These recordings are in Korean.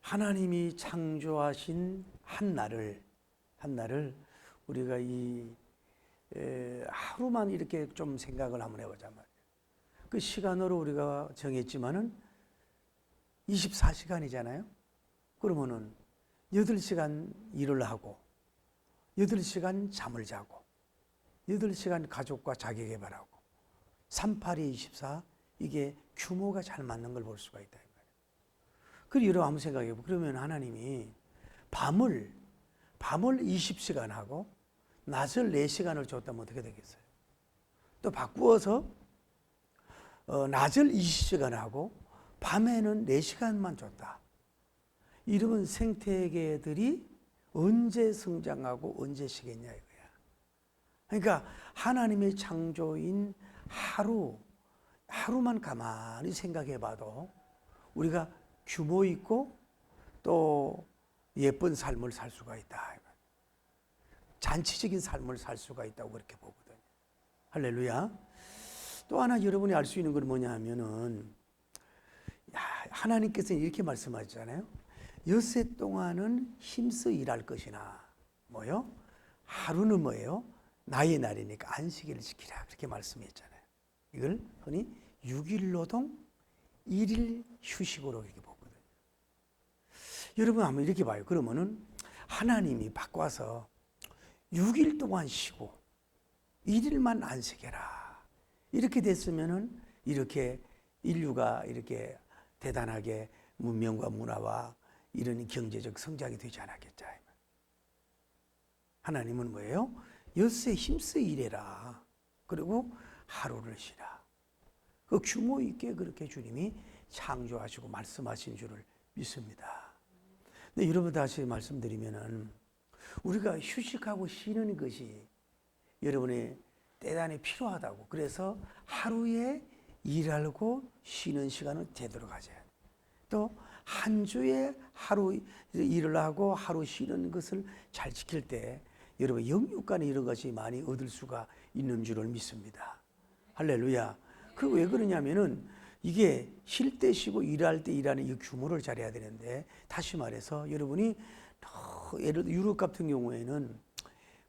하나님이 창조하신 한날을 우리가 하루만 이렇게 좀 생각을 한번 해보자 말이에요. 그 시간으로 우리가 정했지만은 24시간이잖아요. 그러면은 8시간 일을 하고 8시간 잠을 자고 8시간 가족과 자기계발하고 38에 24, 이게 규모가 잘 맞는 걸 볼 수가 있다. 그리고 여러분 한번 생각해보고, 그러면 하나님이 밤을 20시간 하고 낮을 4시간을 줬다면 어떻게 되겠어요? 또 바꾸어서 낮을 20시간 하고 밤에는 4시간만 줬다. 이러면 생태계들이 언제 성장하고 언제 쉬겠냐 이거야. 그러니까 하나님의 창조인 하루만 가만히 생각해봐도 우리가 규모 있고 또 예쁜 삶을 살 수가 있다. 잔치적인 삶을 살 수가 있다고 그렇게 보거든요. 할렐루야. 또 하나 여러분이 알 수 있는 건 뭐냐 하면은, 하나님께서는 이렇게 말씀하셨잖아요. 엿새 동안은 힘써 일할 것이나 뭐요? 하루는 뭐예요? 나의 날이니까 안식일을 지키라, 그렇게 말씀했잖아요. 이걸 흔히 6일 노동 1일 휴식으로 이렇게 보거든요. 여러분 한번 이렇게 봐요. 그러면은 하나님이 바꿔서 6일 동안 쉬고 1일만 안식해라, 이렇게 됐으면은 이렇게 인류가 이렇게 대단하게 문명과 문화와 이런 경제적 성장이 되지 않았겠죠. 하나님은 뭐예요? 엿새 힘써 일해라, 그리고 하루를 쉬라. 그 규모 있게 그렇게 주님이 창조하시고 말씀하신 줄을 믿습니다. 근데 여러분 다시 말씀드리면은, 우리가 휴식하고 쉬는 것이 여러분의 대단히 필요하다고. 그래서 하루에 일하고 쉬는 시간을 제대로 가져야 돼요. 또 한 주에 하루 일을 하고 하루 쉬는 것을 잘 지킬 때 여러분 영육간에 이런 것이 많이 얻을 수가 있는 줄을 믿습니다. 할렐루야. 그 왜 그러냐면은 이게 쉴 때 쉬고 일할 때 일하는 이 규모를 잘해야 되는데, 다시 말해서 여러분이 예를 들어 유럽 같은 경우에는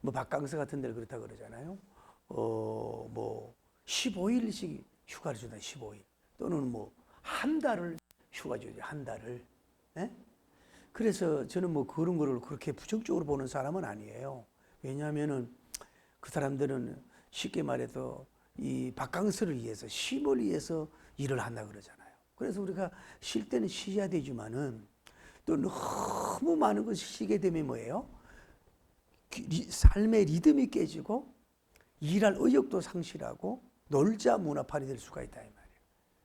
뭐 바캉스 같은 데를 그렇다 그러잖아요. 뭐 15일씩 휴가를 준다. 15일 또는 뭐 한 달을 휴가 주죠. 한 달을. 예? 그래서 저는 뭐 그런 거를 그렇게 부정적으로 보는 사람은 아니에요. 왜냐하면은 그 사람들은 쉽게 말해서 이 바캉스를 위해서, 쉼을 위해서 일을 한다 그러잖아요. 그래서 우리가 쉴 때는 쉬어야 되지만은 또 너무 많은 것을 쉬게 되면 뭐예요? 삶의 리듬이 깨지고 일할 의욕도 상실하고 놀자 문화판이 될 수가 있다 이 말이에요.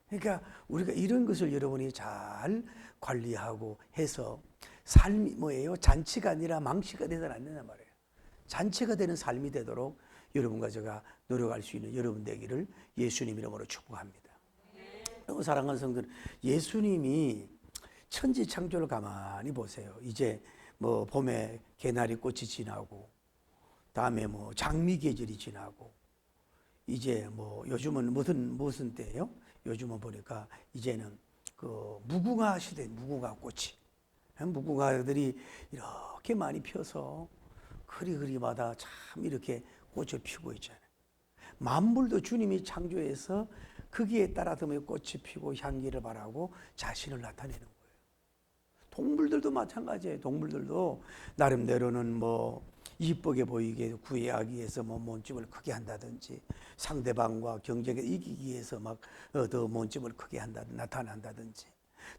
그러니까 우리가 이런 것을 여러분이 잘 관리하고 해서 삶이 뭐예요? 잔치가 아니라 망치가 되서는 안 된단 말이에요. 잔치가 되는 삶이 되도록 여러분과 제가 노력할 수 있는 여러분 되기를 예수님 이름으로 축복합니다. 그리고 사랑하는 성도들, 예수님이 천지 창조를 가만히 보세요. 이제 뭐 봄에 개나리 꽃이 지나고, 다음에 뭐 장미 계절이 지나고, 이제 뭐 요즘은 무슨 때예요? 요즘은 보니까 이제는 그 무궁화 시대, 무궁화 꽃이, 무궁화들이 이렇게 많이 펴서 그리마다 참 이렇게 꽃을 피우고 있잖아요. 만물도 주님이 창조해서 거기에 따라 꽃이 피고 향기를 발하고 자신을 나타내는 거예요. 동물들도 마찬가지예요. 동물들도 나름대로는 뭐 이쁘게 보이게 구애하기 위해서 뭐 몸집을 크게 한다든지, 상대방과 경쟁에 이기기 위해서 막 더 몸집을 크게 나타난다든지,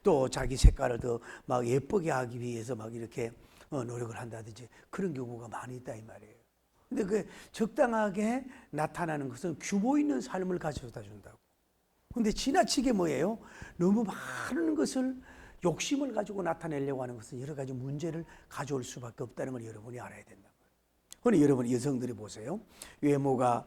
또 자기 색깔을 더 막 예쁘게 하기 위해서 막 이렇게 노력을 한다든지, 그런 경우가 많이 있다 이 말이에요. 근데 그 적당하게 나타나는 것은 규모 있는 삶을 가져다 준다고. 근데 지나치게 뭐예요? 너무 많은 것을 욕심을 가지고 나타내려고 하는 것은 여러 가지 문제를 가져올 수밖에 없다는 걸 여러분이 알아야 된다. 그런데 여러분 여성들이 보세요. 외모가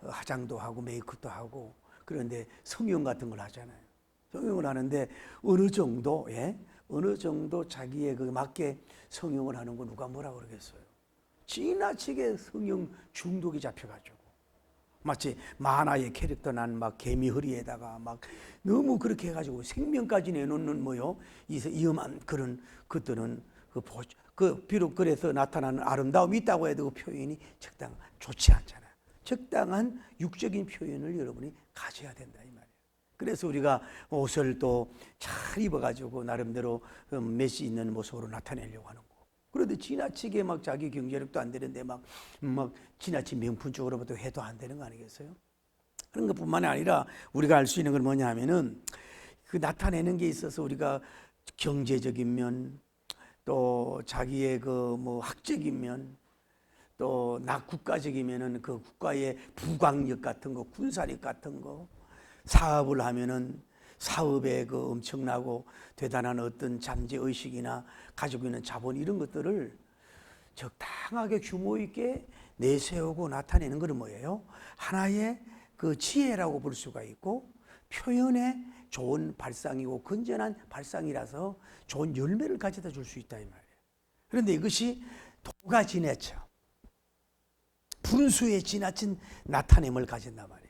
화장도 하고 메이크업도 하고, 그런데 성형 같은 걸 하잖아요. 성형을 하는데 어느 정도 자기의 그 맞게 성형을 하는 거 누가 뭐라 그러겠어요? 지나치게 성형 중독이 잡혀가지고 마치 만화의 캐릭터 난 막 개미 허리에다가 막 너무 그렇게 해가지고 생명까지 내놓는 뭐요 이 위험한 그런 것들은 비록 그래서 나타나는 아름다움이 있다고 해도 그 표현이 좋지 않잖아요. 적당한 육적인 표현을 여러분이 가져야 된다 이 말이에요. 그래서 우리가 옷을 또 잘 입어가지고 나름대로 메시 있는 모습으로 나타내려고 하는 거. 그런데 지나치게 막 자기 경제력도 안 되는데 막 지나친 명품 쪽으로부터 해도 안 되는 거 아니겠어요? 그런 것뿐만이 아니라 우리가 알 수 있는 건 뭐냐 하면은 그 나타내는 게 있어서 우리가 경제적인 면, 또 자기의 그 뭐 학적인 면, 또 국가적이면은 그 국가의 부강력 같은 거, 군사력 같은 거, 사업을 하면은 사업에 그 엄청나고 대단한 어떤 잠재 의식이나 가지고 있는 자본 이런 것들을 적당하게 규모 있게 내세우고 나타내는 것은 뭐예요? 하나의 그 지혜라고 볼 수가 있고 표현의 좋은 발상이고 건전한 발상이라서 좋은 열매를 가져다 줄 수 있다 이 말이에요. 그런데 이것이 도가 지나쳐 분수에 지나친 나타냄을 가진단 말이에요.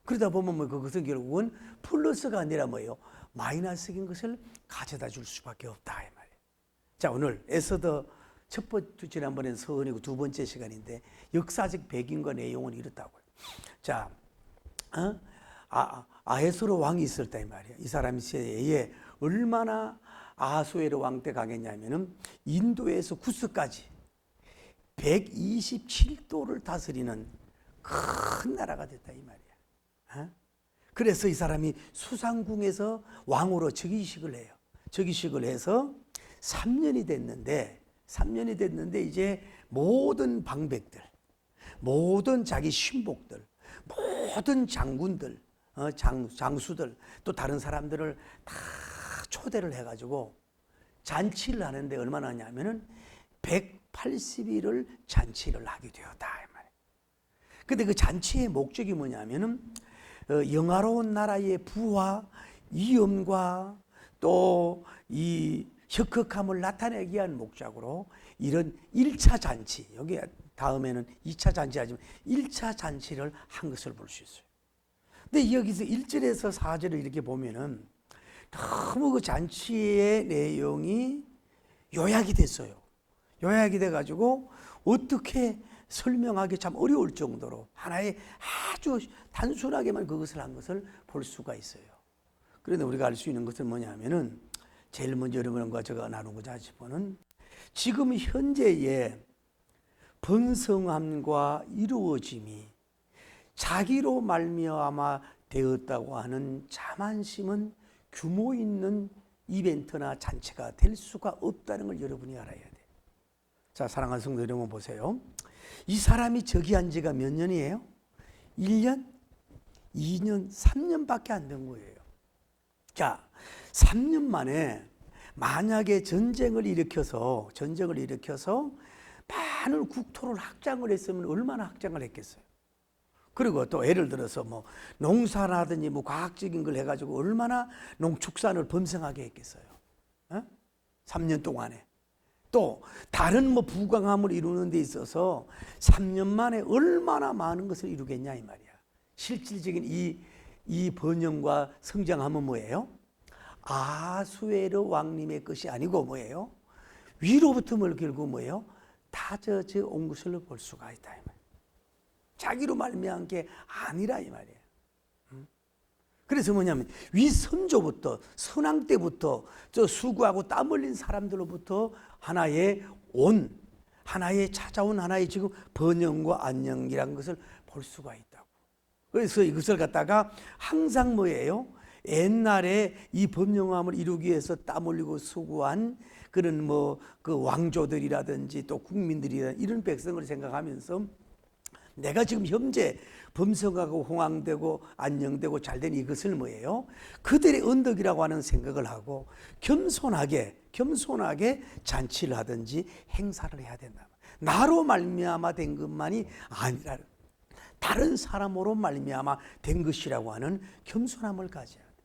그러다 보면 뭐 그것은 결국은 플러스가 아니라 뭐예요? 마이너스인 것을 가져다 줄 수밖에 없다 이 말이에요. 자, 오늘 에스더 첫 번째 지난번엔 서은이고 두 번째 시간인데 역사적 배경과 내용은 이렇다고요. 자, 아하수에로 왕이 있었다 이 말이에요. 이 사람이 시대에 얼마나 아하수에로 왕 때 강했냐면은 인도에서 구스까지 127도를 다스리는 큰 나라가 됐다 이 말이에요. 그래서 이 사람이 수상궁에서 왕으로 즉위식을 해요. 즉위식을 해서 3년이 됐는데 이제 모든 방백들, 모든 자기 신복들, 모든 장군들, 장수들, 또 다른 사람들을 다 초대를 해가지고 잔치를 하는데 얼마나 하냐면은 180일을 잔치를 하게 되었다 이 말이에요. 근데 그 잔치의 목적이 뭐냐면은 영화로운 나라의 부와 위엄과 또 이 혁혁함을 나타내기 위한 목적으로 이런 1차 잔치, 여기 다음에는 2차 잔치 하지만 1차 잔치를 한 것을 볼 수 있어요. 근데 여기서 1절에서 4절을 이렇게 보면은 너무 그 잔치의 내용이 요약이 됐어요. 요약이 돼가지고 어떻게 설명하기 참 어려울 정도로 하나의 아주 단순하게만 그것을 한 것을 볼 수가 있어요. 그런데 우리가 알 수 있는 것은 뭐냐면은 제일 먼저 여러분과 제가 나누고자 싶어는 지금 현재의 번성함과 이루어짐이 자기로 말미암아 되었다고 하는 자만심은 규모 있는 이벤트나 잔치가 될 수가 없다는 걸 여러분이 알아야 돼요. 자, 사랑하는 성도 여러분 보세요. 이 사람이 즉위한 지가 몇 년이에요? 1년, 2년, 3년밖에 안 된 거예요. 자, 3년 만에 만약에 전쟁을 일으켜서 많은 국토를 확장을 했으면 얼마나 확장을 했겠어요. 그리고 또 예를 들어서 뭐 농사라든지 뭐 과학적인 걸 해가지고 얼마나 농축산을 번성하게 했겠어요. 3년 동안에. 또 다른 뭐 부강함을 이루는 데 있어서 3년 만에 얼마나 많은 것을 이루겠냐 이 말이야. 실질적인 이 번영과 성장함은 뭐예요? 아하수에로 왕님의 것이 아니고 뭐예요? 위로부터 뭘 결국 뭐예요? 다져져 온 것을 볼 수가 있다 이 말이야. 자기로 말미암은 게 아니라 이 말이에요. 그래서 뭐냐면 위선조부터 선왕 때부터 저 수고하고 땀 흘린 사람들로부터 하나의 찾아온 하나의 지금 번영과 안녕이라는 것을 볼 수가 있다고. 그래서 이것을 갖다가 항상 뭐예요? 옛날에 이 번영함을 이루기 위해서 땀 흘리고 수고한 그런 뭐 그 왕조들이라든지 또 국민들이라든지 이런 백성을 생각하면서 내가 지금 현재 범성하고 홍황되고 안녕되고 잘된 이것을 뭐예요? 그들의 언덕이라고 하는 생각을 하고 겸손하게 잔치를 하든지 행사를 해야 된다. 나로 말미암아 된 것만이 아니라 다른 사람으로 말미암아 된 것이라고 하는 겸손함을 가져야 돼.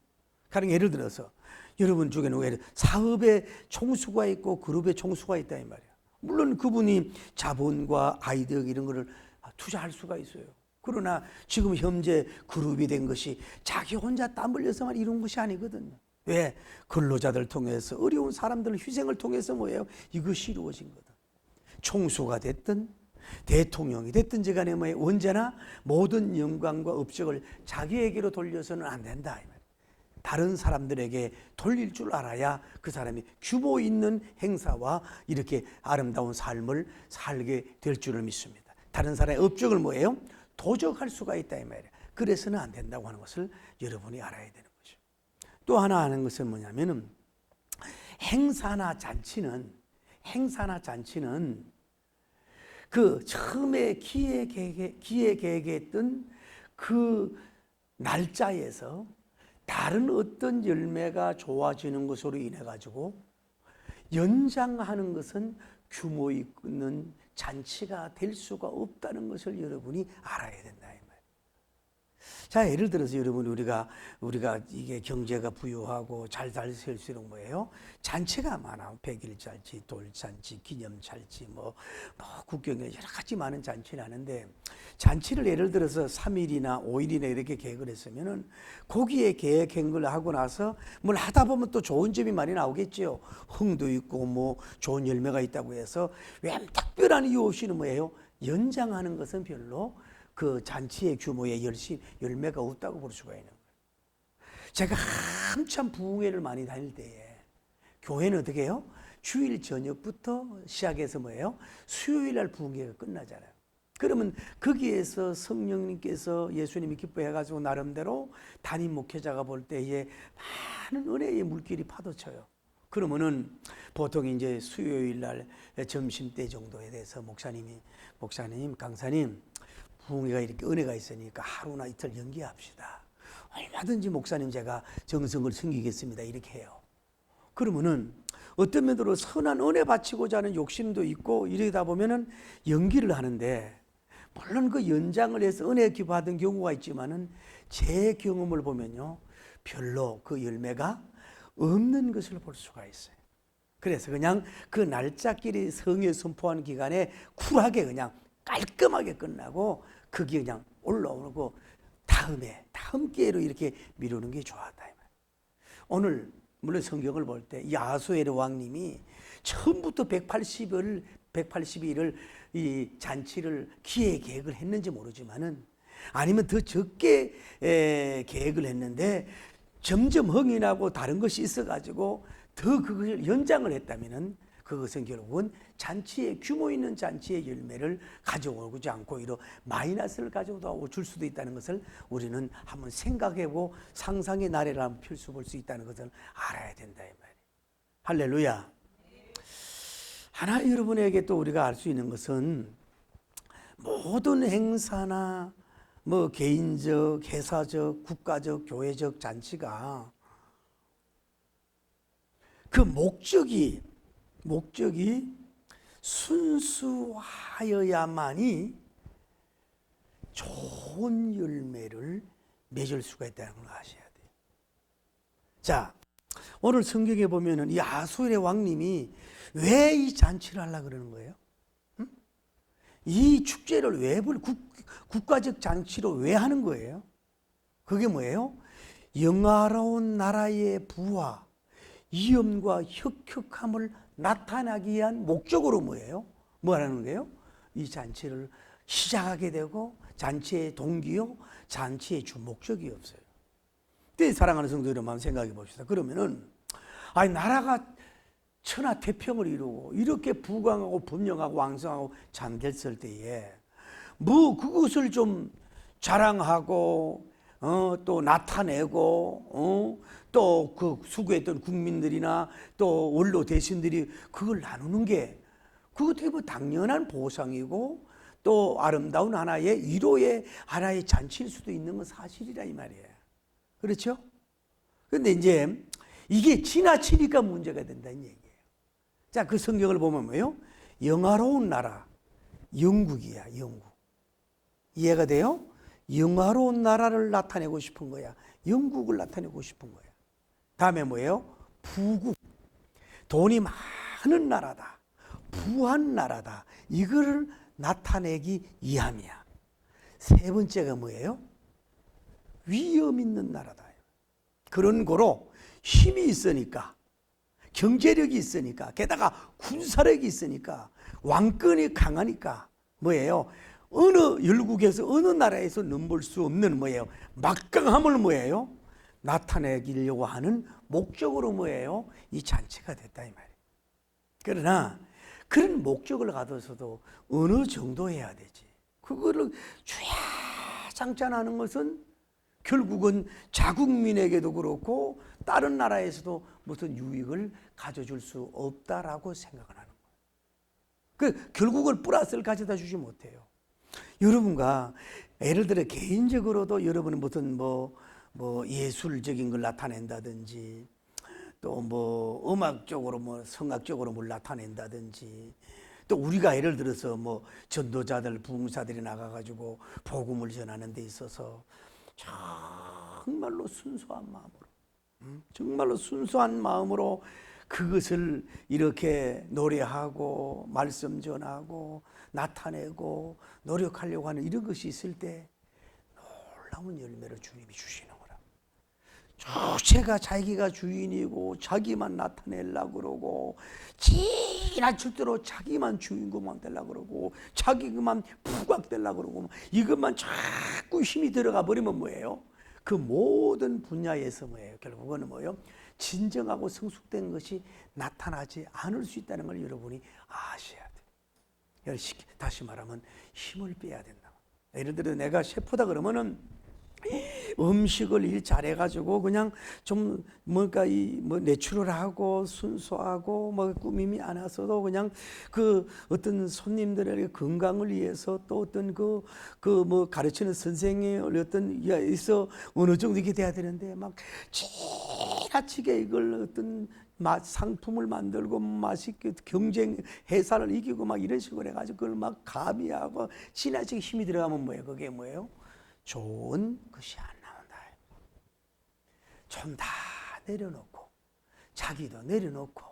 가령 예를 들어서 여러분 중에는 사업에 총수가 있고 그룹에 총수가 있다 이 말이야. 물론 그분이 자본과 아이디어 이런 거를 투자할 수가 있어요. 그러나 지금 현재 그룹이 된 것이 자기 혼자 땀 흘려서만 이룬 것이 아니거든요. 왜? 근로자들 통해서, 어려운 사람들 희생을 통해서 뭐예요? 이것이 이루어진 거다. 총수가 됐든 대통령이 됐든지 간에 뭐예요? 언제나 모든 영광과 업적을 자기에게로 돌려서는 안 된다, 이 말이에요. 다른 사람들에게 돌릴 줄 알아야 그 사람이 규모 있는 행사와 이렇게 아름다운 삶을 살게 될 줄을 믿습니다. 다른 사람의 업적을 뭐예요? 도적할 수가 있다, 이 말이에요. 그래서는 안 된다고 하는 것을 여러분이 알아야 되는 거죠. 또 하나 아는 것은 뭐냐면은 행사나 잔치는 그 처음에 기획했던 그 날짜에서 다른 어떤 열매가 좋아지는 것으로 인해 가지고 연장하는 것은 규모 있는 잔치가 될 수가 없다는 것을 여러분이 알아야 된다, 이 말이에요. 자, 예를 들어서 여러분, 우리가 이게 경제가 부유하고 잘 살수록 뭐예요? 잔치가 많아. 100일 잔치, 돌잔치, 기념잔치, 국경에 여러 가지 많은 잔치를 하는데, 잔치를 예를 들어서 3일이나 5일이나 이렇게 계획을 했으면은 거기에 계획한 걸 하고 나서 뭘 하다 보면 또 좋은 점이 많이 나오겠지요. 흥도 있고 좋은 열매가 있다고 해서 왜 특별한 이유 없이는 뭐예요? 연장하는 것은 별로 그 잔치의 규모에 열매가 없다고 볼 수가 있는 거예요. 제가 한참 부흥회를 많이 다닐 때에 교회는 어떻게 해요? 주일 저녁부터 시작해서 뭐예요? 수요일 날 부흥회가 끝나잖아요. 그러면 거기에서 성령님께서 예수님이 기뻐해가지고 나름대로 담임 목회자가 볼 때에 많은 은혜의 물길이 파도쳐요. 그러면은 보통 이제 수요일 날 점심 때 정도에 대해서 목사님, 강사님, 부흥회가 이렇게 은혜가 있으니까 하루나 이틀 연기합시다. 얼마든지 목사님 제가 정성을 섬기겠습니다. 이렇게 해요. 그러면은 어떤 면으로 선한 은혜 바치고자 하는 욕심도 있고 이러다 보면은 연기를 하는데, 물론 그 연장을 해서 은혜 기부하던 경우가 있지만은 제 경험을 보면요, 별로 그 열매가 없는 것을 볼 수가 있어요. 그래서 그냥 그 날짜끼리 성회 선포하는 기간에 쿨하게 그냥 깔끔하게 끝나고 그게 그냥 올라오고 다음 기회로 이렇게 미루는 게 좋았다. 오늘 물론 성경을 볼 때 이 아하수에로 왕님이 처음부터 180일을 이 잔치를 계획을 했는지 모르지만은, 아니면 더 적게 계획을 했는데 점점 흥이 나고 다른 것이 있어가지고 더 그것을 연장을 했다면은 그것은 결국은 잔치의 규모 있는 잔치의 열매를 가져오지 않고 이런 마이너스를 가져다 줄 수도 있다는 것을 우리는 한번 생각해보고 상상의 나래를 한번 펼쳐볼 수 있다는 것을 알아야 된다, 이 말이에요. 할렐루야. 하나 여러분에게 또 우리가 알 수 있는 것은 모든 행사나 개인적, 회사적, 국가적, 교회적 잔치가 그 목적이 순수하여야만이 좋은 열매를 맺을 수가 있다는 걸 아셔야 돼요. 자, 오늘 성경에 보면은 이 아하수엘의 왕님이 왜 이 잔치를 하려고 그러는 거예요? 이 축제를 왜 국가적 잔치로 왜 하는 거예요? 그게 뭐예요? 영화로운 나라의 부와 위엄과 혁혁함을 나타나기 위한 목적으로 뭐예요? 뭐라는 거예요? 이 잔치를 시작하게 되고 잔치의 동기요, 잔치의 주 목적이 없어요. 그때 사랑하는 성도 여러분 한번 생각해 봅시다. 그러면은 나라가 천하태평을 이루고 이렇게 부강하고 분영하고 왕성하고 잘 됐을 때에 그것을 좀 자랑하고 또 나타내고 또 그 수고했던 국민들이나 또 원로 대신들이 그걸 나누는 게 그거 되게 당연한 보상이고 또 아름다운 하나의 위로의 하나의 잔치일 수도 있는 건 사실이라 이 말이에요. 그렇죠? 그런데 이제 이게 지나치니까 문제가 된다는 얘기예요. 자, 그 성경을 보면 뭐예요? 영화로운 나라, 영국이야, 영국. 이해가 돼요? 영화로운 나라를 나타내고 싶은 거야. 영국을 나타내고 싶은 거야. 다음에 뭐예요? 부국. 돈이 많은 나라다. 부한 나라다. 이거를 나타내기 위함이야. 세 번째가 뭐예요? 위험 있는 나라다. 그런 거로 힘이 있으니까, 경제력이 있으니까, 게다가 군사력이 있으니까, 왕권이 강하니까 뭐예요? 어느 열국에서 어느 나라에서 넘볼 수 없는 뭐예요? 막강함을 뭐예요? 나타내려고 하는 목적으로 뭐예요? 이 잔치가 됐다 이 말이에요. 그러나 그런 목적을 가져서도 어느 정도 해야 되지. 그거를 주야장찬하는 것은 결국은 자국민에게도 그렇고 다른 나라에서도 무슨 유익을 가져줄 수 없다라고 생각을 하는 거예요. 결국은 플러스를 가져다 주지 못해요. 여러분과 예를 들어 개인적으로도 여러분은 무슨 뭐 예술적인 걸 나타낸다든지 또 뭐 음악적으로 뭐 성악적으로 뭘 나타낸다든지 또 우리가 예를 들어서 뭐 전도자들 부흥사들이 나가가지고 복음을 전하는 데 있어서 정말로 순수한 마음으로 정말로 순수한 마음으로 그것을 이렇게 노래하고 말씀 전하고 나타내고 노력하려고 하는 이런 것이 있을 때 놀라운 열매를 주님이 주시는 거라. 자체가 자기가 주인이고 자기만 나타내려고 그러고 지나칠 대로 자기만 주인공만 되려고 그러고 자기만 부각되려고 그러고 이것만 자꾸 힘이 들어가 버리면 뭐예요? 그 모든 분야에서 뭐예요? 결국은 뭐예요? 진정하고 성숙된 것이 나타나지 않을 수 있다는 걸 여러분이 아셔야 돼요. 다시 말하면 힘을 빼야 된다. 예를 들어 내가 셰프다 그러면은 음식을 일 잘해가지고 그냥 좀 뭔가 뭐 내추럴하고 순수하고 뭐 꾸밈이 않았어도 그냥 그 어떤 손님들의 건강을 위해서 또 어떤 그 뭐 가르치는 선생의 어떤 있어 어느 정도 이게 돼야 되는데 막 지나치게 이걸 어떤 상품을 만들고 맛있게 경쟁 회사를 이기고 막 이런 식으로 해가지고 그걸 막 가미하고 지나치게 힘이 들어가면 뭐예요? 그게 뭐예요? 좋은 것이 안 나온다. 좀 다 내려놓고 자기도 내려놓고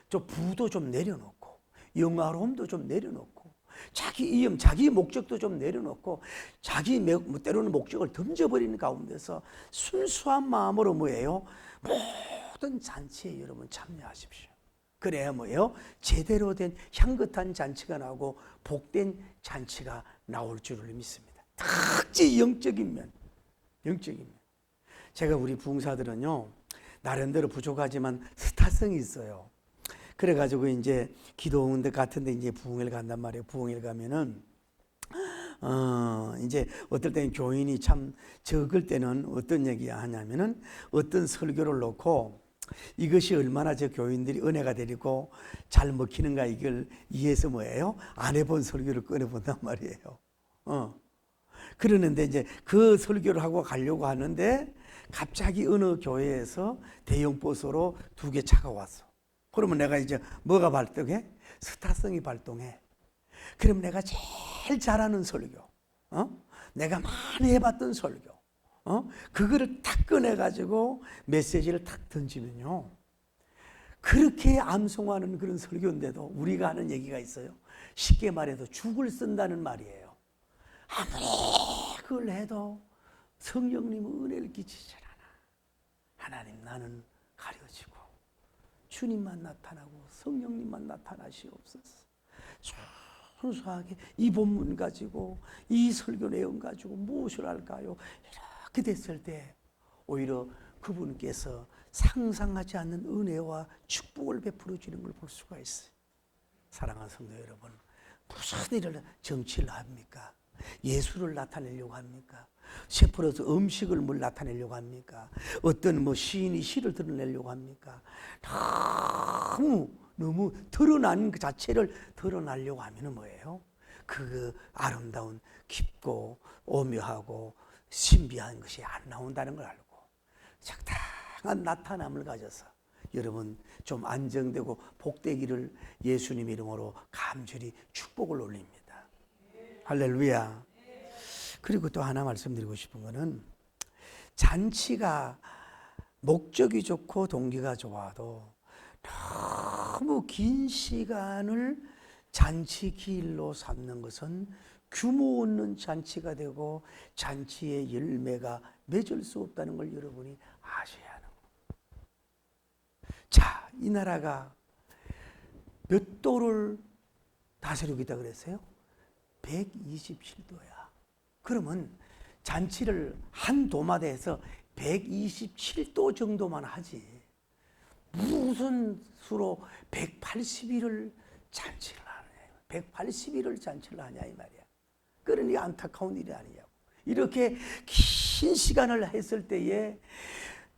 좀 부도 좀 내려놓고 영화로움도 좀 내려놓고 자기 이름 자기 목적도 좀 내려놓고 자기 때로는 목적을 던져버리는 가운데서 순수한 마음으로 뭐예요? 모든 잔치에 여러분 참여하십시오. 그래야 뭐예요? 제대로 된 향긋한 잔치가 나오고 복된 잔치가 나올 줄을 믿습니다. 특히 영적인 면. 제가 우리 부흥사들은요, 나름대로 부족하지만 스타성이 있어요. 그래가지고 이제 기도원들 같은데 이제 부흥회를 간단 말이에요. 부흥회를 가면은, 이제 어떨 때는 교인이 참 적을 때는 어떤 얘기 하냐면은 어떤 설교를 놓고 이것이 얼마나 저 교인들이 은혜가 되리고 잘 먹히는가 이걸 이해해서 뭐예요? 안 해본 설교를 꺼내본단 말이에요. 그러는데 이제 그 설교를 하고 가려고 하는데 갑자기 어느 교회에서 대형 버스로 2개 차가 왔어. 그러면 내가 이제 뭐가 발동해? 스타성이 발동해. 그럼 내가 제일 잘하는 설교, 내가 많이 해봤던 설교, 그거를 탁 꺼내가지고 메시지를 탁 던지면요. 그렇게 암송하는 그런 설교인데도 우리가 하는 얘기가 있어요. 쉽게 말해도 죽을 쓴다는 말이에요. 아무리 그걸 해도 성령님은 은혜를 끼치질 않아. 하나님 나는 가려지고 주님만 나타나고 성령님만 나타나시옵소서. 순수하게 이 본문 가지고 이 설교 내용 가지고 무엇을 할까요? 이렇게 됐을 때 오히려 그분께서 상상하지 않는 은혜와 축복을 베풀어 주는 걸 볼 수가 있어요. 사랑하는 성도 여러분, 무슨 일을 정치를 합니까? 예술을 나타내려고 합니까? 셰프로서 음식을 뭘 나타내려고 합니까? 어떤 뭐 시인이 시를 드러내려고 합니까? 너무 드러난 그 자체를 드러내려고 하면 뭐예요? 그 아름다운 깊고 오묘하고 신비한 것이 안 나온다는 걸 알고 적당한 나타남을 가져서 여러분 좀 안정되고 복되기를 예수님 이름으로 간절히 축복을 올립니다. 할렐루야. 그리고 또 하나 말씀드리고 싶은 거는 잔치가 목적이 좋고 동기가 좋아도 너무 긴 시간을 잔치 기일로 삼는 것은 규모 없는 잔치가 되고 잔치의 열매가 맺을 수 없다는 걸 여러분이 아셔야 하는 거예요. 자, 이 나라가 몇 도를 다스리고 있다 그랬어요? 127도야. 그러면 잔치를 한 도마다 해서 127도 정도만 하지 무슨 수로 180일을 잔치를 하느냐, 180일을 잔치를 하냐 이 말이야. 그러니 안타까운 일이 아니냐고. 이렇게 긴 시간을 했을 때에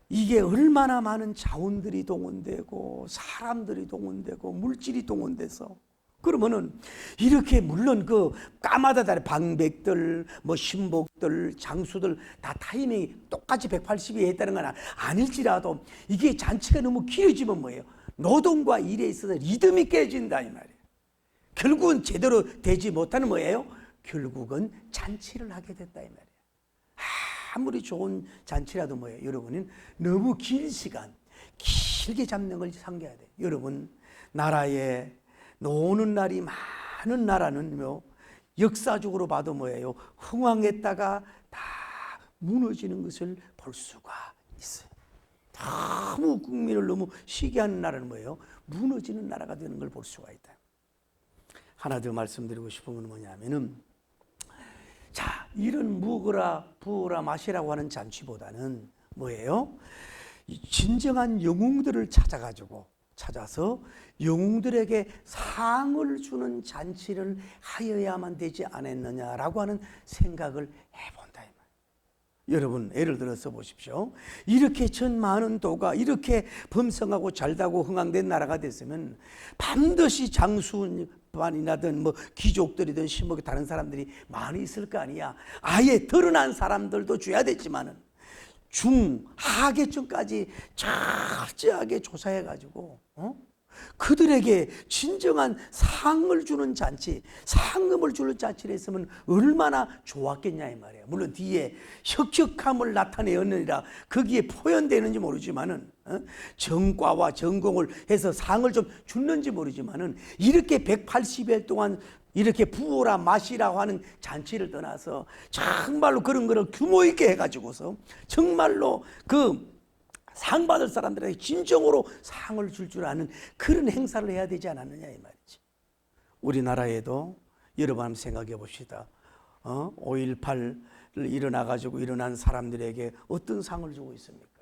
이게 얼마나 많은 자원들이 동원되고 사람들이 동원되고 물질이 동원돼서, 그러면은 이렇게 물론 그 까마다 다른 방백들 뭐 신복들 장수들 다 타이밍이 똑같이 180이 했다는 건 아닐지라도 이게 잔치가 너무 길어지면 뭐예요? 노동과 일에 있어서 리듬이 깨진다 이 말이에요. 결국은 제대로 되지 못하는 뭐예요? 결국은 잔치를 하게 됐다 이 말이에요. 아무리 좋은 잔치라도 뭐예요? 여러분은 너무 긴 시간 길게 잡는 걸 상기해야 돼요. 여러분, 나라에 노는 날이 많은 나라는요, 역사적으로 봐도 뭐예요? 흥왕했다가 다 무너지는 것을 볼 수가 있어요. 너무 국민을 너무 시기하는 나라는 뭐예요? 무너지는 나라가 되는 걸 볼 수가 있다. 하나 더 말씀드리고 싶은 건 뭐냐면은, 자, 이런 먹으라 부어라 마시라고 하는 잔치보다는 뭐예요? 진정한 영웅들을 찾아서 영웅들에게 상을 주는 잔치를 하여야만 되지 않았느냐라고 하는 생각을 해본다 이 말. 여러분, 예를 들어서 보십시오. 이렇게 전 많은 도가 이렇게 범성하고 잘다고 흥왕된 나라가 됐으면 반드시 장수반이나든 뭐 귀족들이든 신복이 다른 사람들이 많이 있을 거 아니야. 아예 드러난 사람들도 줘야 되지만은 중하계층까지 철저하게 조사해가지고 그들에게 진정한 상을 주는 잔치, 상금을 주는 잔치를 했으면 얼마나 좋았겠냐 이 말이에요. 물론 뒤에 혁혁함을 나타내었느니라 거기에 표현되는지 모르지만은 정과와 전공을 해서 상을 좀 줬는지 모르지만은 이렇게 180일 동안 이렇게 부어라 마시라고 하는 잔치를 떠나서 정말로 그런 거를 규모 있게 해가지고서 정말로 그 상 받을 사람들에게 진정으로 상을 줄 아는 그런 행사를 해야 되지 않았느냐 이 말이지. 우리나라에도 여러분 한번 생각해 봅시다. 5.18을 일어나가지고 일어난 사람들에게 어떤 상을 주고 있습니까?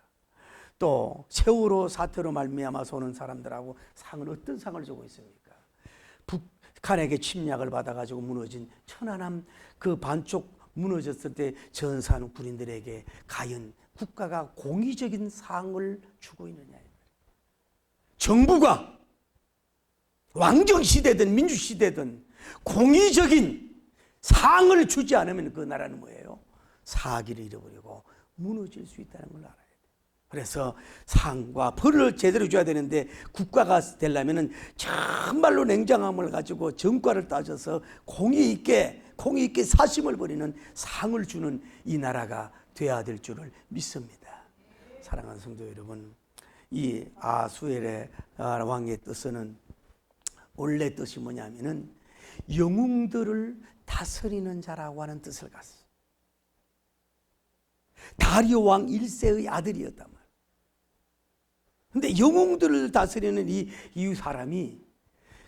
또 세월호 사태로 말미암아서 오는 사람들하고 상을 어떤 상을 주고 있습니까? 북한에게 침략을 받아가지고 무너진 천안함 그 반쪽 무너졌을 때 전사하는 군인들에게 과연 국가가 공의적인 상을 주고 있느냐. 정부가 왕정시대든 민주시대든 공의적인 상을 주지 않으면 그 나라는 뭐예요? 사기를 잃어버리고 무너질 수 있다는 걸 알아야 돼요. 그래서 상과 벌을 제대로 줘야 되는데 국가가 되려면 정말로 냉정함을 가지고 정과를 따져서 공의 있게 사심을 벌이는 상을 주는 이 나라가 돼야 될 줄을 믿습니다. 사랑하는 성도 여러분, 이 아수엘의 왕의 뜻은 원래 뜻이 뭐냐면은 영웅들을 다스리는 자라고 하는 뜻을 갖습니다. 다리오 왕 1세의 아들이었단 말이에요. 근데 영웅들을 다스리는 이 사람이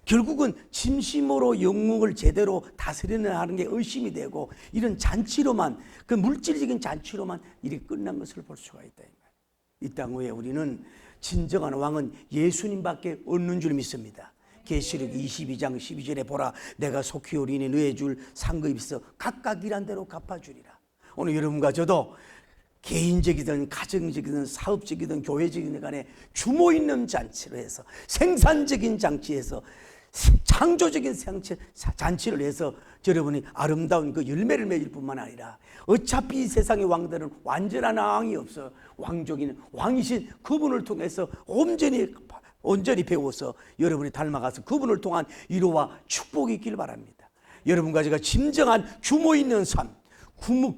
결국은 진심으로 영웅을 제대로 다스리는 하는 게 의심이 되고 이런 잔치로만, 그 물질적인 잔치로만 이렇게 끝난 것을 볼 수가 있다. 이 땅 위에 우리는 진정한 왕은 예수님밖에 없는 줄 믿습니다. 계시록 22장 12절에 보라 내가 속히 오리니 너의 줄 상급이 있어 각각 일한 대로 갚아주리라. 오늘 여러분과 저도 개인적이든 가정적이든 사업적이든 교회적이든 간에 규모 있는 잔치를 해서 생산적인 잔치에서 창조적인 잔치를 해서 여러분이 아름다운 그 열매를 맺을 뿐만 아니라 어차피 이 세상의 왕들은 완전한 왕이 없어. 왕이신 그분을 통해서 온전히 배워서 여러분이 닮아가서 그분을 통한 위로와 축복이 있길 바랍니다. 여러분과 제가 진정한 규모 있는 삶,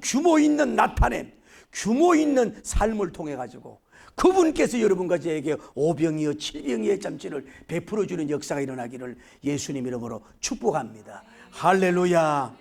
규모 있는 나타냄, 규모 있는 삶을 통해 가지고 그분께서 여러분과 저에게 오병이어 칠병이의 잔치를 베풀어 주는 역사가 일어나기를 예수님 이름으로 축복합니다. 할렐루야.